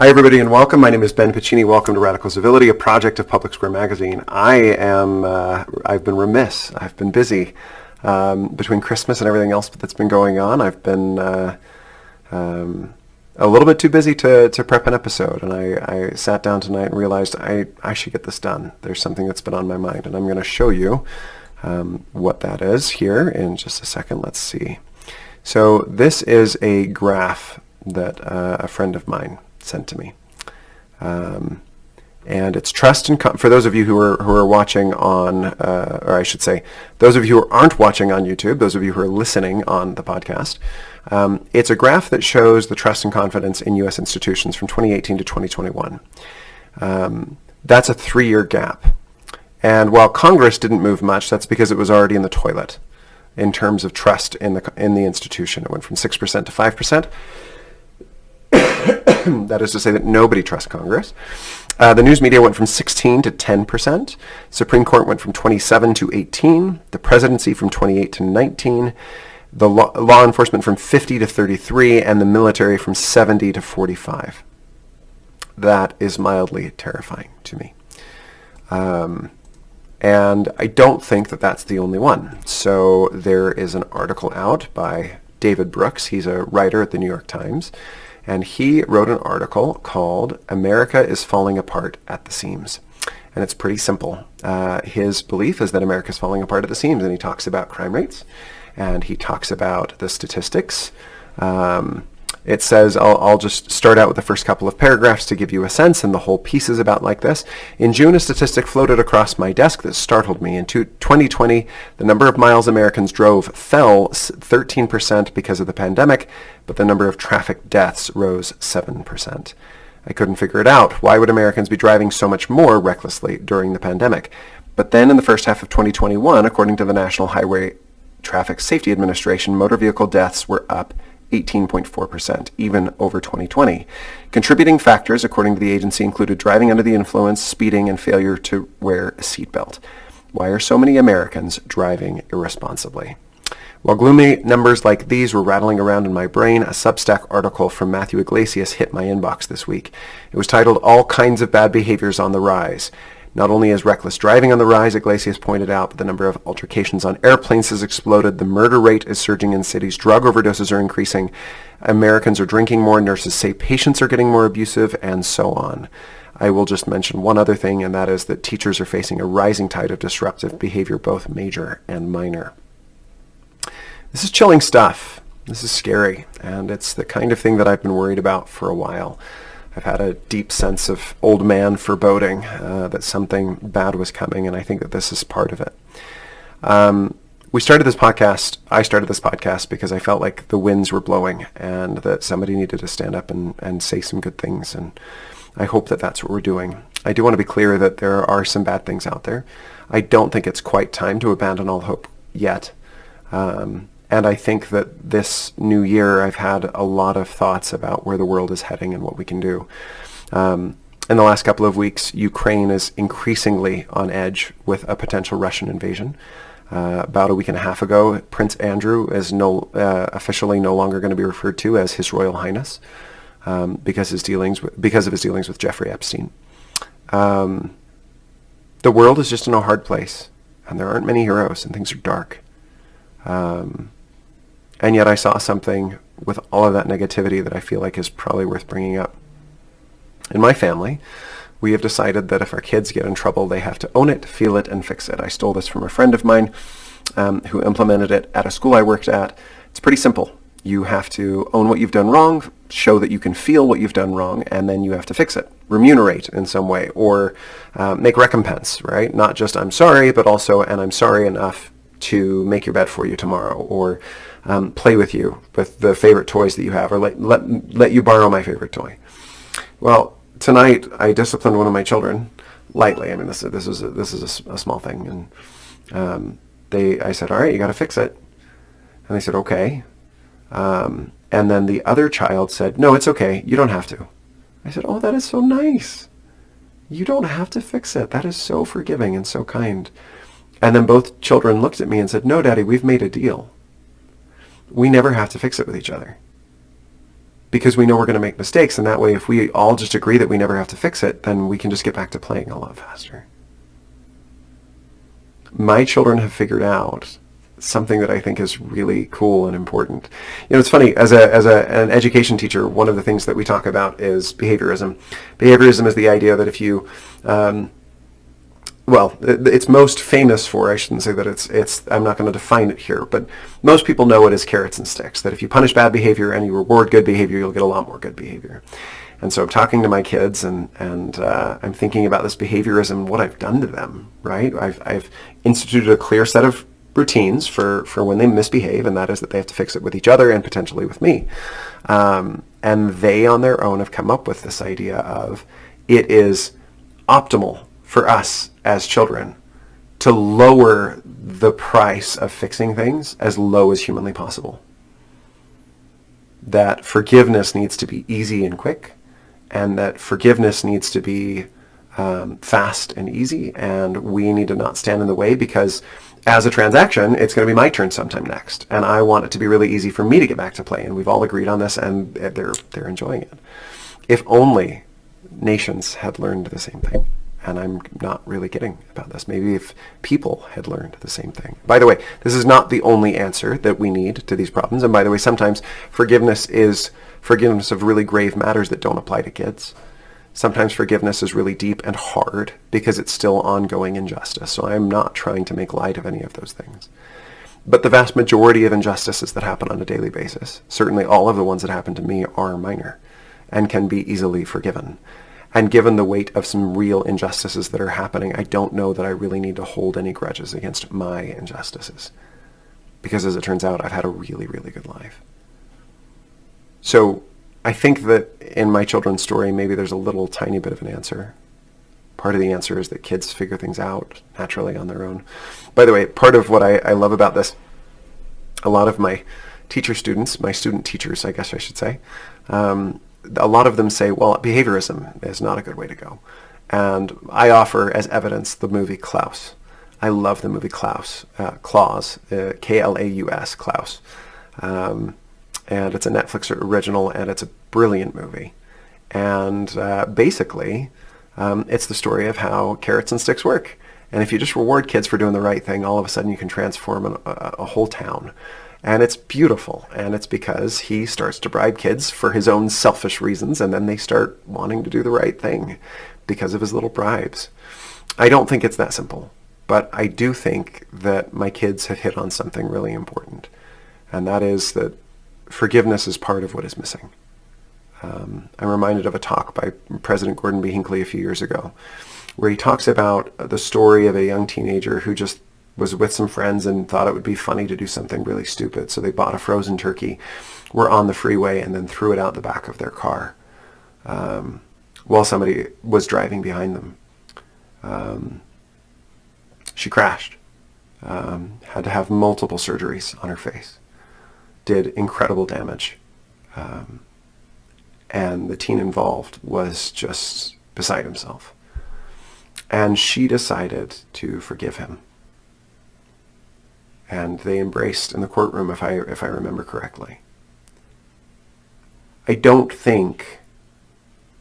Hi, everybody, and welcome. My name is Ben Piccini. Welcome to Radical Civility, a project of Public Square Magazine. I've been remiss. I've been busy between Christmas and everything else that's been going on. I've been a little bit too busy to prep an episode, and I sat down tonight and realized I should get this done. There's something that's been on my mind, and I'm going to show you what that is here in just a second. Let's see. So this is a graph that a friend of mine sent to me, and it's trust and for those of you who are watching on, or I should say, those of you who aren't watching on YouTube, those of you who are listening on the podcast, it's a graph that shows the trust and confidence in U.S. institutions from 2018 to 2021. That's a 3-year gap, and while Congress didn't move much, that's because it was already in the toilet in terms of trust in the institution. It went from 6% to 5%. That is to say that nobody trusts Congress. The news media went from 16 to 10%. Supreme Court went from 27 to 18. The presidency from 28 to 19. The law enforcement from 50 to 33, and the military from 70 to 45. That is mildly terrifying to me. And I don't think that that's the only one. So there is an article out by David Brooks. He's a writer at the New York Times. And he wrote an article called "America is Falling Apart at the Seams." And it's pretty simple. His belief is that America is falling apart at the seams, and he talks about crime rates, and he talks about the statistics. It says, I'll just start out with the first couple of paragraphs to give you a sense, and the whole piece is about like this. In June, a statistic floated across my desk that startled me. In 2020, the number of miles Americans drove fell 13% because of the pandemic, but the number of traffic deaths rose 7%. I couldn't figure it out. Why would Americans be driving so much more recklessly during the pandemic? But then in the first half of 2021, according to the National Highway Traffic Safety Administration, motor vehicle deaths were up 18.4%, even over 2020. Contributing factors, according to the agency, included driving under the influence, speeding, and failure to wear a seatbelt. Why are so many Americans driving irresponsibly? While gloomy numbers like these were rattling around in my brain, a Substack article from Matthew Iglesias hit my inbox this week. It was titled "All Kinds of Bad Behaviors on the Rise." Not only is reckless driving on the rise, Iglesias pointed out, but the number of altercations on airplanes has exploded, the murder rate is surging in cities, drug overdoses are increasing, Americans are drinking more, nurses say patients are getting more abusive, and so on. I will just mention one other thing, and that is that teachers are facing a rising tide of disruptive behavior, both major and minor. This is chilling stuff. This is scary, and it's the kind of thing that I've been worried about for a while. I've had a deep sense of old man foreboding that something bad was coming, and I think that this is part of it. I started this podcast because I felt like the winds were blowing and that somebody needed to stand up and say some good things, and I hope that that's what we're doing. I do want to be clear that there are some bad things out there. I don't think it's quite time to abandon all hope yet. And I think that this new year, I've had a lot of thoughts about where the world is heading and what we can do. In the last couple of weeks, Ukraine is increasingly on edge with a potential Russian invasion. About a week and a half ago, Prince Andrew is officially no longer going to be referred to as His Royal Highness because of his dealings with Jeffrey Epstein. The world is just in a hard place, and there aren't many heroes, and things are dark. And yet I saw something with all of that negativity that I feel like is probably worth bringing up. In my family, we have decided that if our kids get in trouble, they have to own it, feel it, and fix it. I stole this from a friend of mine who implemented it at a school I worked at. It's pretty simple. You have to own what you've done wrong, show that you can feel what you've done wrong, and then you have to fix it. Remunerate in some way, or make recompense, right? Not just I'm sorry, but also, and I'm sorry enough to make your bed for you tomorrow, or play with you with the favorite toys that you have, or let you borrow my favorite toy. Well, tonight I disciplined one of my children lightly. I mean, this is a small thing, and I said, all right, you got to fix it, and they said, okay. And then the other child said, no, it's okay, you don't have to. I said, oh, that is so nice. You don't have to fix it. That is so forgiving and so kind. And then both children looked at me and said, no, Daddy, we've made a deal. We never have to fix it with each other. because we know we're going to make mistakes. And that way, if we all just agree that we never have to fix it, then we can just get back to playing a lot faster. My children have figured out something that I think is really cool and important. It's funny, as an education teacher, one of the things that we talk about is behaviorism. Behaviorism is the idea that if you, it's most famous for, I shouldn't say that it's, I'm not going to define it here, but most people know it as carrots and sticks, that if you punish bad behavior and you reward good behavior, you'll get a lot more good behavior. And so I'm talking to my kids and I'm thinking about this behaviorism, what I've done to them, right? I've instituted a clear set of routines for when they misbehave, and that is that they have to fix it with each other and potentially with me. And they on their own have come up with this idea of it is optimal for us as children to lower the price of fixing things as low as humanly possible. That forgiveness needs to be easy and quick, and that forgiveness needs to be fast and easy, and we need to not stand in the way, because as a transaction, it's going to be my turn sometime next, and I want it to be really easy for me to get back to play, and we've all agreed on this, and they're enjoying it. If only nations had learned the same thing, and I'm not really kidding about this. Maybe if people had learned the same thing. By the way, this is not the only answer that we need to these problems, and by the way, sometimes forgiveness is forgiveness of really grave matters that don't apply to kids. Sometimes forgiveness is really deep and hard because it's still ongoing injustice. So I'm not trying to make light of any of those things. But the vast majority of injustices that happen on a daily basis, certainly all of the ones that happen to me, are minor and can be easily forgiven. And given the weight of some real injustices that are happening, I don't know that I really need to hold any grudges against my injustices. Because as it turns out, I've had a really, really good life. So I think that in my children's story, maybe there's a little tiny bit of an answer. Part of the answer is that kids figure things out naturally on their own. By the way, part of what I love about this, a lot of my teacher students, my student teachers, I guess I should say, a lot of them say, well, behaviorism is not a good way to go. And I offer as evidence the movie Klaus. I love the movie Klaus, Klaus, K-L-A-U-S, Klaus. And it's a Netflix original, and it's a brilliant movie. And basically, it's the story of how carrots and sticks work. And if you just reward kids for doing the right thing, all of a sudden you can transform a whole town. And it's beautiful. And it's because he starts to bribe kids for his own selfish reasons, and then they start wanting to do the right thing because of his little bribes. I don't think it's that simple. But I do think that my kids have hit on something really important. And that is that forgiveness is part of what is missing. I'm reminded of a talk by President Gordon B. Hinckley a few years ago, where he talks about the story of a young teenager who just was with some friends and thought it would be funny to do something really stupid. So they bought a frozen turkey, were on the freeway, and then threw it out the back of their car while somebody was driving behind them. She crashed, had to have multiple surgeries on her face, did incredible damage. And the teen involved was just beside himself. And she decided to forgive him. And they embraced in the courtroom, if I remember correctly. I don't think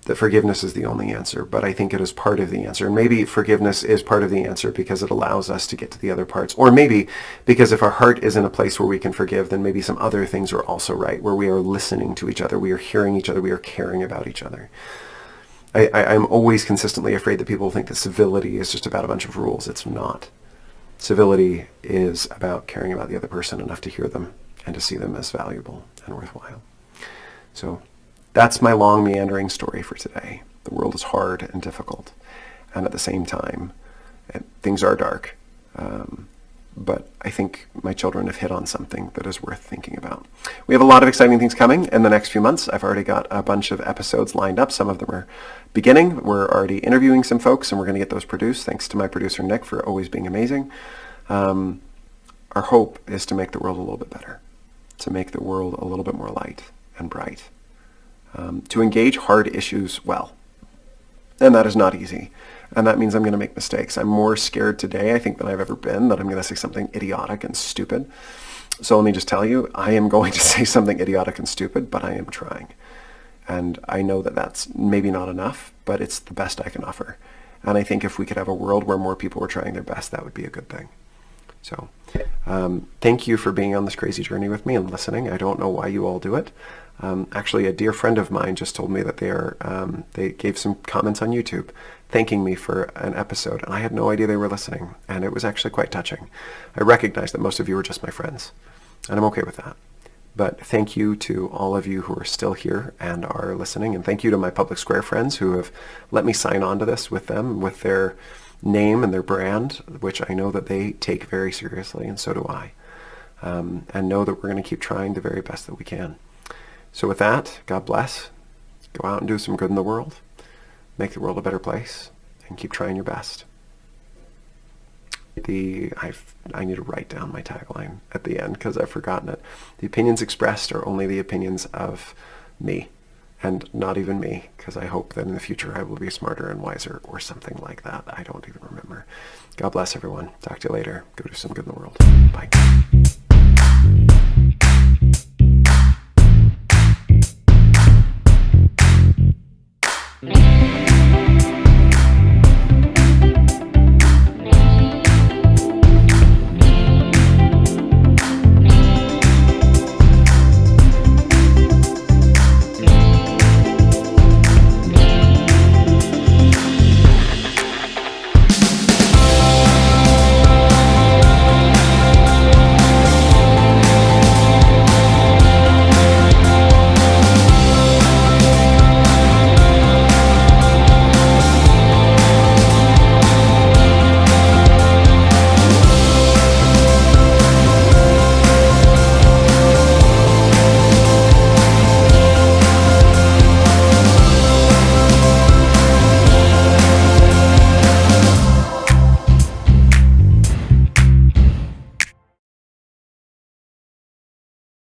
that forgiveness is the only answer, but I think it is part of the answer. And maybe forgiveness is part of the answer because it allows us to get to the other parts. Or maybe because if our heart is in a place where we can forgive, then maybe some other things are also right, where we are listening to each other, we are hearing each other, we are caring about each other. I'm always consistently afraid that people think that civility is just about a bunch of rules. It's not. Civility is about caring about the other person enough to hear them and to see them as valuable and worthwhile. So that's my long, meandering story for today. The world is hard and difficult, and at the same time, things are dark. But I think my children have hit on something that is worth thinking about. We have a lot of exciting things coming in the next few months. I've already got a bunch of episodes lined up. Some of them are beginning. We're already interviewing some folks, and we're going to get those produced. Thanks to my producer, Nick, for always being amazing. Our hope is to make the world a little bit better, to make the world a little bit more light and bright, to engage hard issues well. And that is not easy. And that means I'm going to make mistakes. I'm more scared today, I think, than I've ever been, that I'm going to say something idiotic and stupid. So let me just tell you, I am going to say something idiotic and stupid, but I am trying. And I know that that's maybe not enough, but it's the best I can offer. And I think if we could have a world where more people were trying their best, that would be a good thing. So thank you for being on this crazy journey with me and listening. I don't know why you all do it. Actually, a dear friend of mine just told me that they gave some comments on YouTube thanking me for an episode, and I had no idea they were listening, and it was actually quite touching. I recognize that most of you are just my friends, and I'm okay with that. But thank you to all of you who are still here and are listening, and thank you to my Public Square friends who have let me sign on to this with them, with their name and their brand, which I know that they take very seriously, and so do I. And know that we're going to keep trying the very best that we can. So with that, God bless. Go out and do some good in the world. Make the world a better place, and keep trying your best. I need to write down my tagline at the end because I've forgotten it. The opinions expressed are only the opinions of me, and not even me, because I hope that in the future I will be smarter and wiser or something like that. I don't even remember. God bless everyone. Talk to you later. Go do some good in the world. Bye.